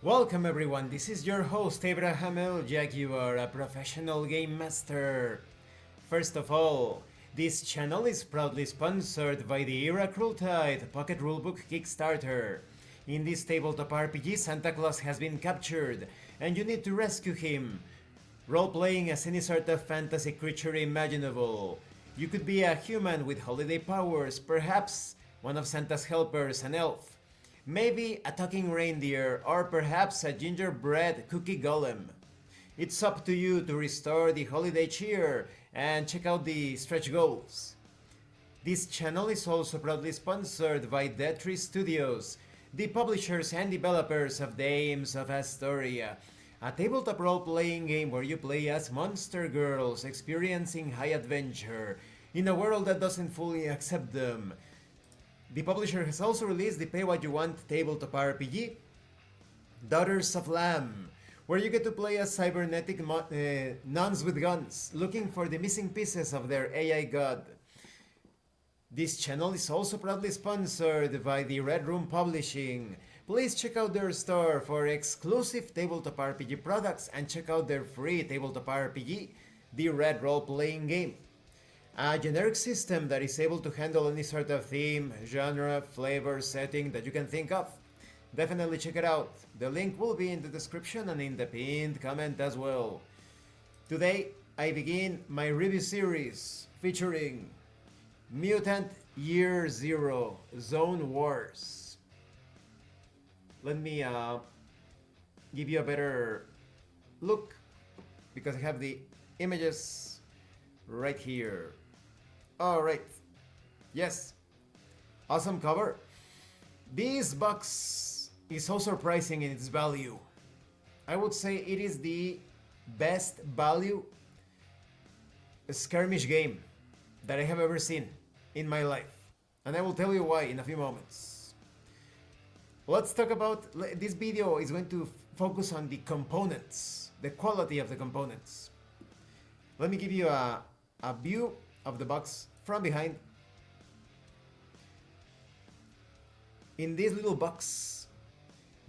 Welcome everyone, this is your host Abraham L. Jaguar, a professional game master. First of all, this channel is proudly sponsored by the Era Crueltide Pocket Rulebook Kickstarter. In this tabletop RPG, Santa Claus has been captured, and you need to rescue him, role-playing as any sort of fantasy creature imaginable. You could be a human with holiday powers, perhaps one of Santa's helpers, an elf. Maybe a talking reindeer, or perhaps a gingerbread cookie golem. It's up to you to restore the holiday cheer and check out the stretch goals. This channel is also proudly sponsored by Dead Tree Studios, the publishers and developers of Dames of Asstoria, a tabletop role-playing game where you play as monster girls experiencing high adventure in a world that doesn't fully accept them. The publisher has also released the Pay What You Want tabletop RPG, Daughters of Lamb, where you get to play as cybernetic nuns with guns, looking for the missing pieces of their AI god. This channel is also proudly sponsored by the Red Room Publishing. Please check out their store for exclusive tabletop RPG products and check out their free tabletop RPG, the Red Roleplaying Game. A generic system that is able to handle any sort of theme, genre, flavor, setting that you can think of. Definitely check it out. The link will be in the description and in the pinned comment as well. Today, I begin my review series featuring Mutant Year Zero Zone Wars. Let me give you a better look because I have the images right here. Alright, yes, awesome cover. This box is so surprising in its value. I would say it is the best value skirmish game that I have ever seen in my life. And I will tell you why in a few moments. Let's talk about, this video is going to focus on the components, the quality of the components. Let me give you a view of the box from behind. In this little box,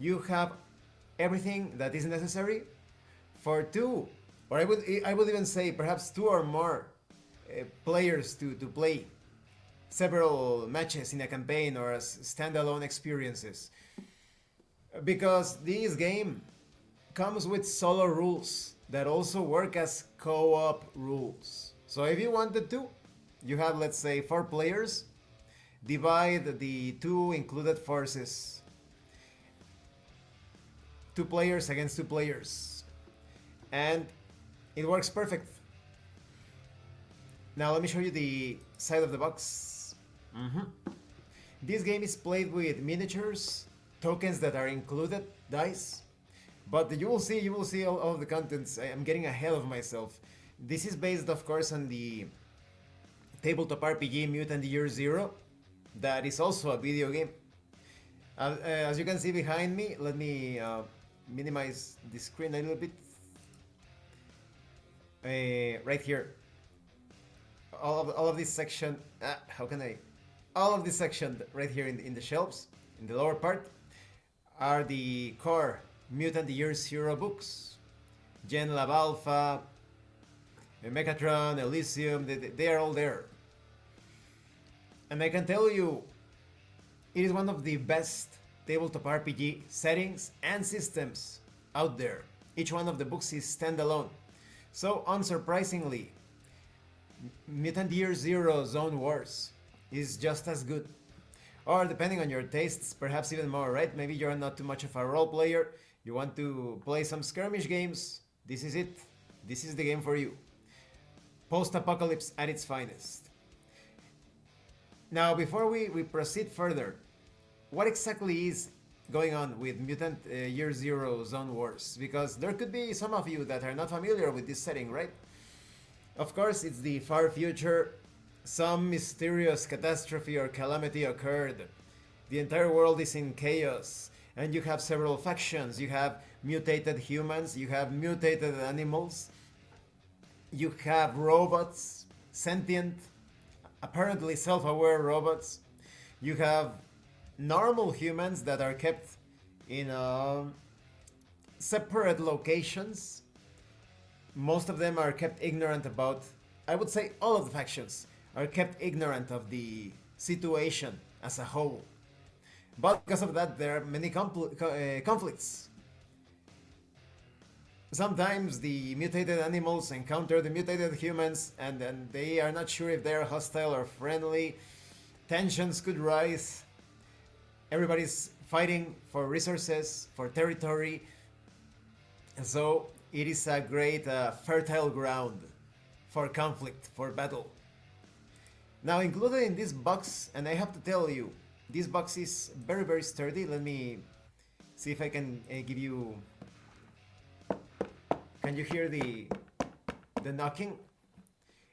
you have everything that is necessary for two, or I would even say perhaps two or more players to play several matches in a campaign or as standalone experiences. Because this game comes with solo rules that also work as co-op rules. So if you wanted to, you have, let's say, 4 players, divide the 2 included forces. 2 players against 2 players. And it works perfect. Now let me show you the side of the box. This game is played with miniatures, tokens that are included, dice. But you will see all of the contents. I'm getting ahead of myself. This is based, of course, on the tabletop RPG Mutant Year Zero. That is also a video game. As you can see behind me, let me minimize the screen a little bit. Right here. All of this section, all of this section right here in the shelves, in the lower part, are the core Mutant Year Zero books. Gen Lab Alpha, Mechatron, Elysium, they are all there. And I can tell you, it is one of the best tabletop RPG settings and systems out there. Each one of the books is standalone. So unsurprisingly, Mutant Year Zero Zone Wars is just as good. Or depending on your tastes, perhaps even more, right? Maybe you're not too much of a role player, you want to play some skirmish games, this is it. This is the game for you. Post-apocalypse at its finest. Now, before we proceed further, what exactly is going on with Mutant Year Zero Zone Wars? Because there could be some of you that are not familiar with this setting, right? Of course, it's the far future. Some mysterious catastrophe or calamity occurred. The entire world is in chaos, and you have several factions. You have mutated humans, you have mutated animals, you have robots, sentient, apparently self-aware robots. You have normal humans that are kept in a separate locations. Most of them are kept ignorant about, I would say all of the factions are kept ignorant of the situation as a whole. But because of that, there are many conflicts. Sometimes the mutated animals encounter the mutated humans, and then they are not sure if they're hostile or friendly. Tensions could rise. Everybody's fighting for resources, for territory, and so it is a great fertile ground for conflict, for battle. Now, included in this box, and I have to tell you, this box is very, very sturdy. Let me see if I can give you. Can you hear the knocking?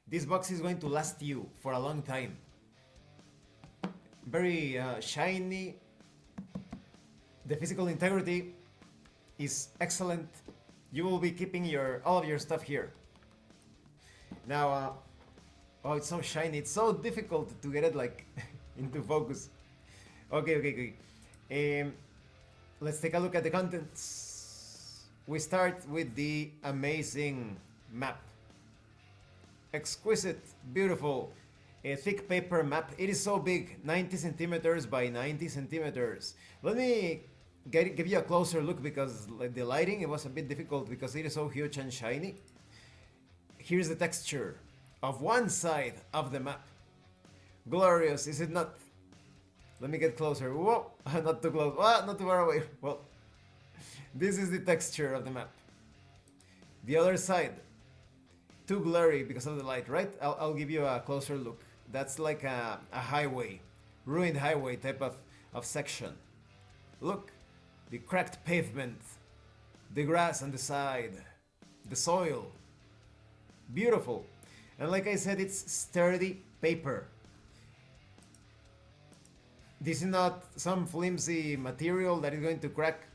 This box is going to last you for a long time. Very shiny. The physical integrity is excellent. You will be keeping all of your stuff here. Now, oh, it's so shiny. It's so difficult to get it like into focus. Okay. Let's take a look at the contents. We start with the amazing map. Exquisite, beautiful, a thick paper map. It is so big, 90 centimeters by 90 centimeters. Let me give you a closer look because the lighting, it was a bit difficult because it is so huge and shiny. Here's the texture of one side of the map. Glorious, is it not? Let me get closer. Whoa, not too close. Not too far away. Well, this is the texture of the map. The other side, too blurry because of the light, right? I'll give you a closer look. That's like a highway, ruined highway type of section. Look, the cracked pavement, the grass on the side, the soil. Beautiful. And like I said, it's sturdy paper. This is not some flimsy material that is going to crack.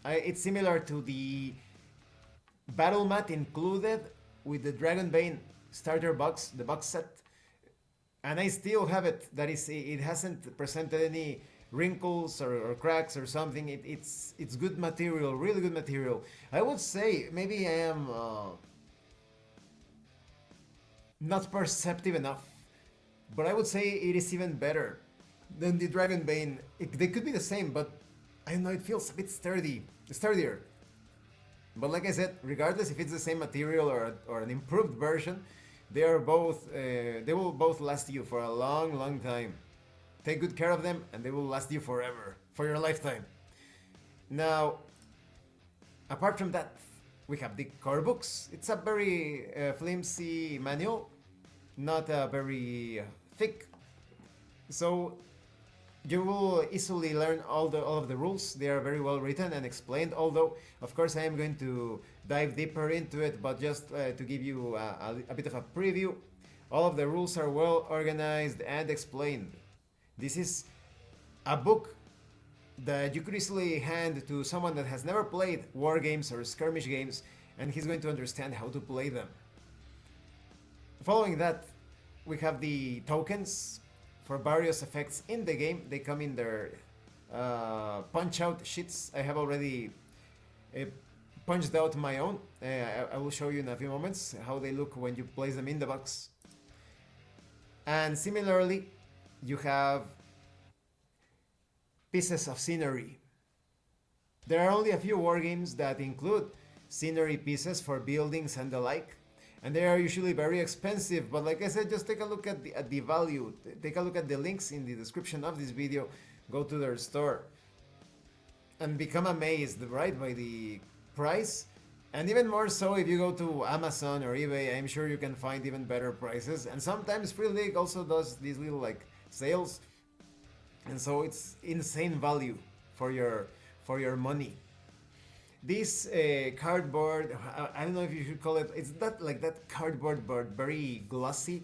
It's similar to the battle mat included with the Dragonbane starter box, the box set. And I still have it. That is, it hasn't presented any wrinkles or cracks or something. It's good material, really good material. I would say maybe I am not perceptive enough, but I would say it is even better than the Dragonbane. They could be the same, but I don't know, it feels a bit sturdier. But like I said, regardless if it's the same material or an improved version, they are both they will both last you for a long time. Take good care of them and they will last you forever, for your lifetime. Now, apart from that, we have the core books. It's a very flimsy manual, not very thick, so you will easily learn all of the rules. They are very well written and explained, although of course I am going to dive deeper into it, but just to give you a bit of a preview, all of the rules are well organized and explained. This is a book that you could easily hand to someone that has never played war games or skirmish games, and he's going to understand how to play them. Following that, we have the tokens for various effects in the game. They come in their punch-out sheets. I have already punched out my own. I will show you in a few moments how they look when you place them in the box. And similarly, you have pieces of scenery. There are only a few wargames that include scenery pieces for buildings and the like, and they are usually very expensive, but like I said, just take a look at the value. Take a look at the links in the description of this video. Go to their store and become amazed, right, by the price. And even more so if you go to Amazon or eBay, I'm sure you can find even better prices. And sometimes Free League also does these little like sales, and so it's insane value for your money. This cardboard, I don't know if you should call it, it's not like that cardboard, but very glossy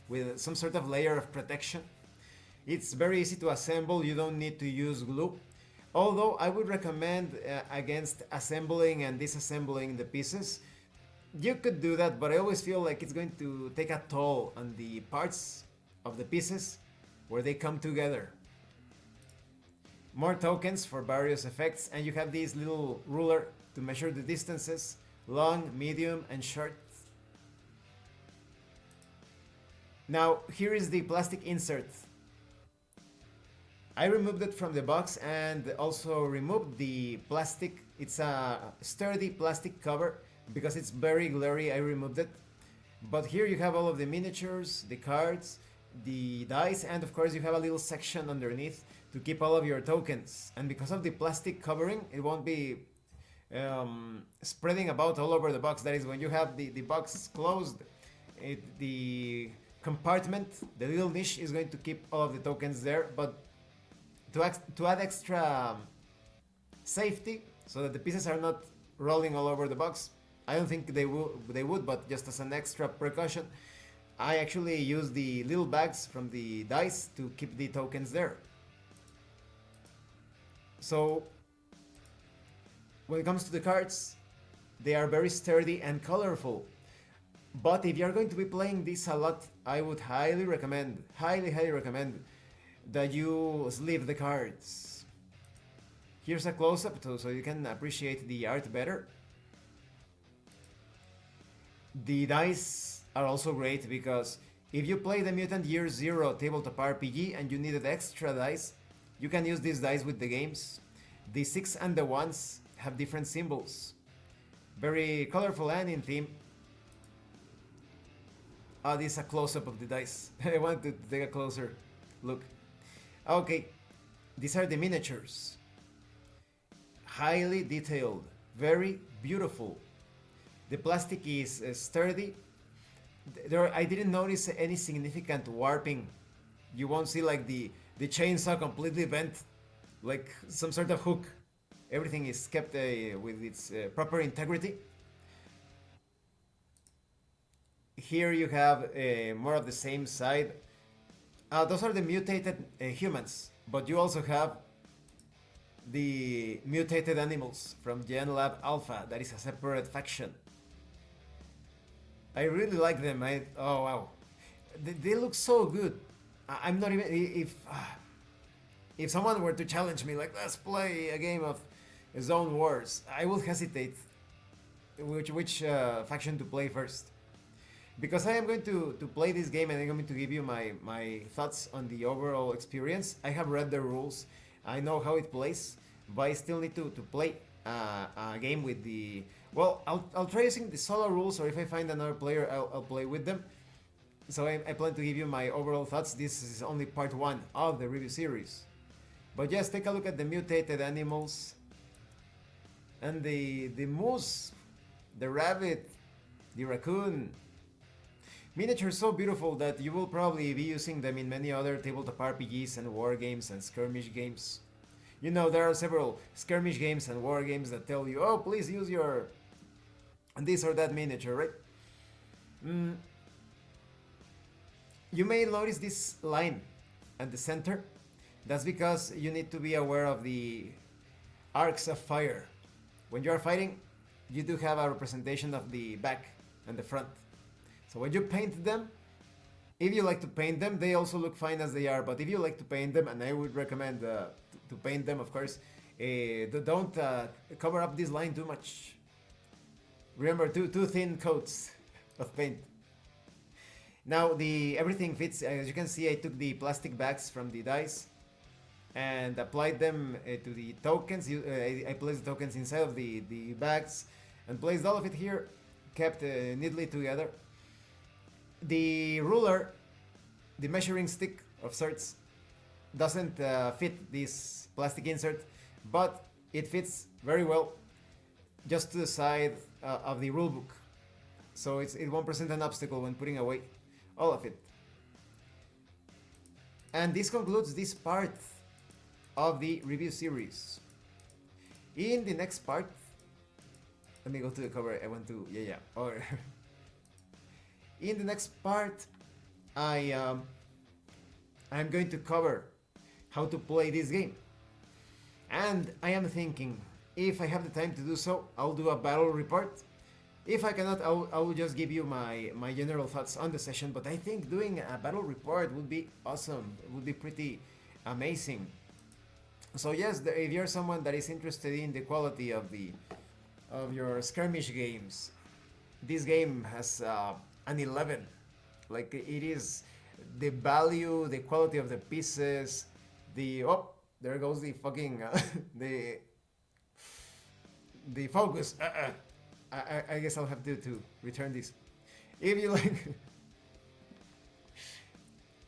with some sort of layer of protection. It's very easy to assemble. You don't need to use glue. Although I would recommend against assembling and disassembling the pieces. You could do that, but I always feel like it's going to take a toll on the parts of the pieces where they come together. more tokens for various effects, and you have this little ruler to measure the distances, long, medium, and short. Now, here is the plastic insert. I removed it from the box and also removed the plastic. It's a sturdy plastic cover because it's very glary. I removed it. But here you have all of the miniatures, the cards, the dice, and of course you have a little section underneath to keep all of your tokens. And because of the plastic covering, it won't be spreading about all over the box. That is, when you have the box closed, the compartment, the little niche, is going to keep all of the tokens there. But to add extra safety, so that the pieces are not rolling all over the box, I don't think they would, but just as an extra precaution, I actually use the little bags from the dice to keep the tokens there. So when it comes to the cards, they are very sturdy and colorful. But if you're going to be playing this a lot, I would highly recommend that you sleeve the cards. Here's a close-up so you can appreciate the art better. The dice are also great because if you play the Mutant Year Zero tabletop RPG and you needed extra dice, you can use these dice with the games. The 6 and the 1s have different symbols. Very colorful and in theme. Oh, this is a close-up of the dice. I want to take a closer look. Okay, these are the miniatures. Highly detailed, very beautiful. The plastic is sturdy. I didn't notice any significant warping. You won't see like the chainsaw completely bent, like some sort of hook. Everything is kept with its proper integrity. Here you have more of the same side. Those are the mutated humans, but you also have the mutated animals from Gen Lab Alpha. That is a separate faction. I really like them. Oh wow, they look so good. I'm not even if someone were to challenge me like, let's play a game of Zone Wars, I would hesitate which faction to play first, because I am going to play this game and I'm going to give you my thoughts on the overall experience. I have read the rules, I know how it plays, but I still need to play a game with the... Well, I'll try using the solo rules, or if I find another player, I'll play with them. So I plan to give you my overall thoughts. This is only part 1 of the review series. But just take a look at the mutated animals. And the moose, the rabbit, the raccoon. Miniatures so beautiful that you will probably be using them in many other tabletop RPGs and war games and skirmish games. You know, there are several skirmish games and war games that tell you, oh, please use your this or that miniature, right? You may notice this line at the center. That's because you need to be aware of the arcs of fire. When you are fighting, you do have a representation of the back and the front. So when you paint them, if you like to paint them, they also look fine as they are. But if you like to paint them, and I would recommend to paint them, of course, don't cover up this line too much. Remember, two thin coats of paint. Now everything fits. As you can see, I took the plastic bags from the dice and applied them to the tokens. I placed the tokens inside of the bags and placed all of it here, kept neatly together. The ruler, the measuring stick of sorts, doesn't fit this plastic insert, but it fits very well just to the side of the rulebook. So it won't present an obstacle when putting away all of it. And this concludes this part of the review series. In the next part, let me go to the cover. I want to, or in the next part, I'm going to cover how to play this game. And I am thinking, if I have the time to do so, I'll do a battle report. If I cannot, I will just give you my general thoughts on the session. But I think doing a battle report would be awesome. It would be pretty amazing. So yes, if you're someone that is interested in the quality of your skirmish games, this game has an 11. Like it is the value, the quality of the pieces, the there goes the fucking the focus. I guess I'll have to return this. If you like,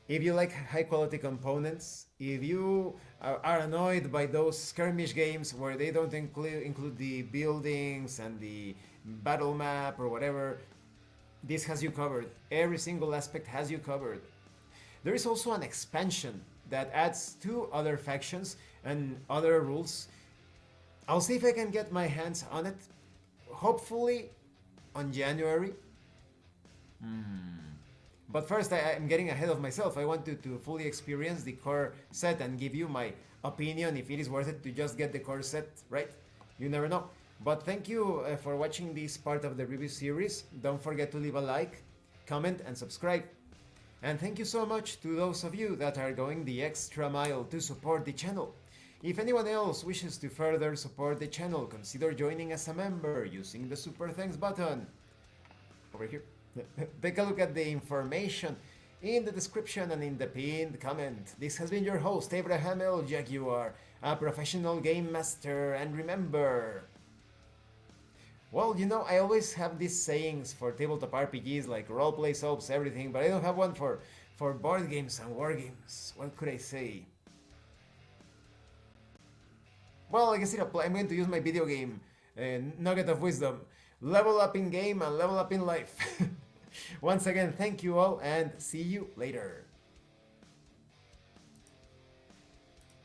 if you like high quality components, if you are annoyed by those skirmish games where they don't include the buildings and the battle map or whatever, this has you covered. Every single aspect has you covered. There is also an expansion that adds two other factions and other rules. I'll see if I can get my hands on it. Hopefully on January. But first, I'm getting ahead of myself. I want to fully experience the core set and give you my opinion if it is worth it to just get the core set, right? You never know. But thank you for watching this part of the review series. Don't forget to leave a like, comment, and subscribe. And thank you so much to those of you that are going the extra mile to support the channel. If anyone else wishes to further support the channel, consider joining as a member using the super thanks button over here. Take a look at the information in the description and in the pinned comment. This has been your host, Abraham L. Jaguar, a professional game master, and remember... Well, you know, I always have these sayings for tabletop RPGs like roleplay soaps, everything, but I don't have one for board games and war games. What could I say? Well, I guess I'm going to use my video game nugget of wisdom. Level up in game and level up in life. Once again, thank you all and see you later.